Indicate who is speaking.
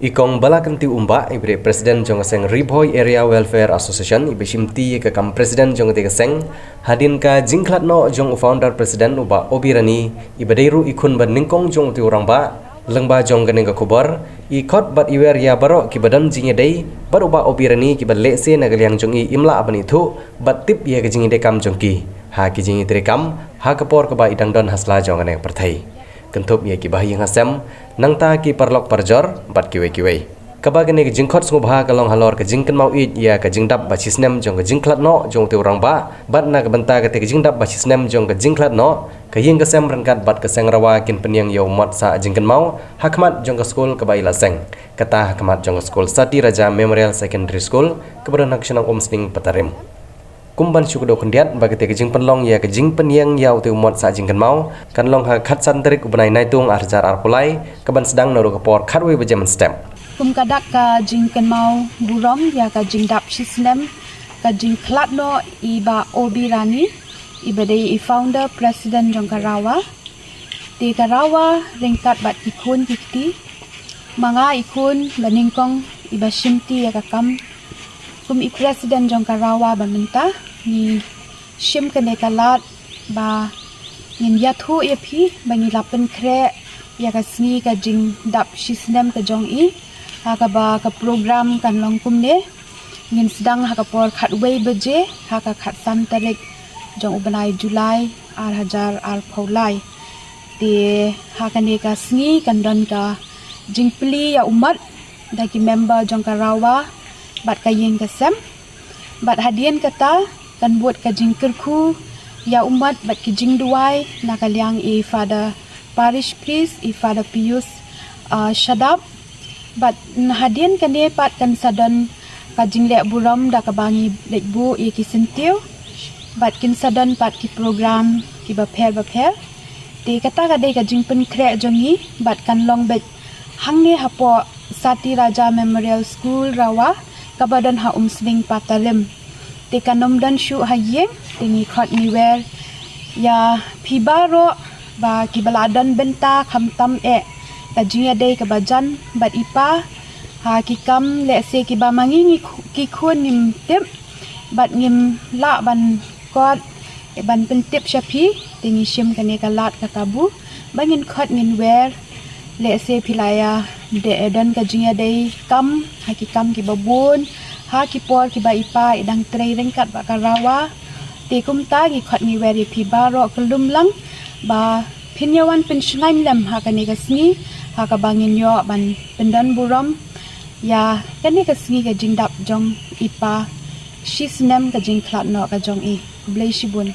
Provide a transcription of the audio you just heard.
Speaker 1: Ikong balakan ti umba ibre Presiden jong seng Ribhoy Area Welfare Association ibe shimti ke kam Presiden jong te seng hadin ka jingklat no jong founder Presiden uba obirani ibe deiru ikun ban ningkong jong ti urang ba lengba jong ganing ka kubar ikot bat iwer ya baro ki badan jinge dei bar uba obirani ki balese nagaliang jong i imla abani thu bat tip ye ke jinge de kam jong ki ha ki jinge tre kam ha kapor ka ba idang don hasla jong ganing perthai kentup ye ki bahi ngasem nangta ki parlok parjor bat kiwe kabagane ke jingkhot sungubha kalong halor ke jingken mau it ya ke jingdap ba sisnem jong ke jingklat no jong te urang ba bat na ke benta ke jingdap ba sisnem jong ke jingklat no ke ying ke sem rangkat bat ke seng rawa kin penyang yo mot sa jingken mau hakmat jong ke skul ke baila seng kata hakmat jong ke skul Sati Raja Memorial Secondary School keberan haksenang omsning patarim kumban syukudo kendiat bagi te jing penlong ya ke jing penyang ya uti umot sa jingken mau kan long ha khat santrik ubenai naitung arjar arpulai keban sedang naru kepor khatwe bejaman stem
Speaker 2: kum kadak ka jingken mau burom ya ka jingdap sisnem ka jingklat no iba obirani iba dei founder president jong karawa ti karawa ringkat bat ikun kiti manga ikun baningkong iba shimti ya ka kam kum i president jong karawa baminta ni shim kene kalat ba ngin yathu epi bangi lapen kre ya ka sngi ka jing dap sisnem ka jong i ha ka ba ka program kan long kum ne ngin sedang ha ka por khat wei beje ha ka khat san tarik jong ubanai Julai ar hajar ar phaulai te ha ka ne ka sngi kan don ka jing pli ya umat da ki member jong karawa bat ka yeng ka sem bat hadian kata kan buat ka jing kerku ya umat bat ki jing duai na ka liang i father parish priest i father Pius Shadab bat hadian kan ne pat kan sadan ka jing lek buram da ka bangi lek bu i ki sentiu bat kin sadan pat ki program ki ba pher te kata ka dei ka jing pen kre jongi bat kan long bet hang ne hapo Sati Raja Memorial School rawa kabadan ha umsling patalim te kanom dan shu hayeng tingi khot ni wer ya pibaro ba kibaladan benta khamtam e tajia dei kabajan bat ipa ha kikam le se ki ba mangi ki khun nim tip bat ngim la ban kot e ban pentip shapi tingi shim kane kalat kakabu bangin khot ngin wer le se pilaya de edan ka jinga dei kam ha kikam ki babun ha ki por ki ba ipa idang trei ringkat ba karawa te kumta ki khot ni weri pi baro kelum lang ba pinyawan pensnaim lem ha kani ka sngi ha ka bangin yo ban pendan buram ya kani ka sngi ka jingdap jong ipa shisnem ka jingklat no ka jong i blai shibun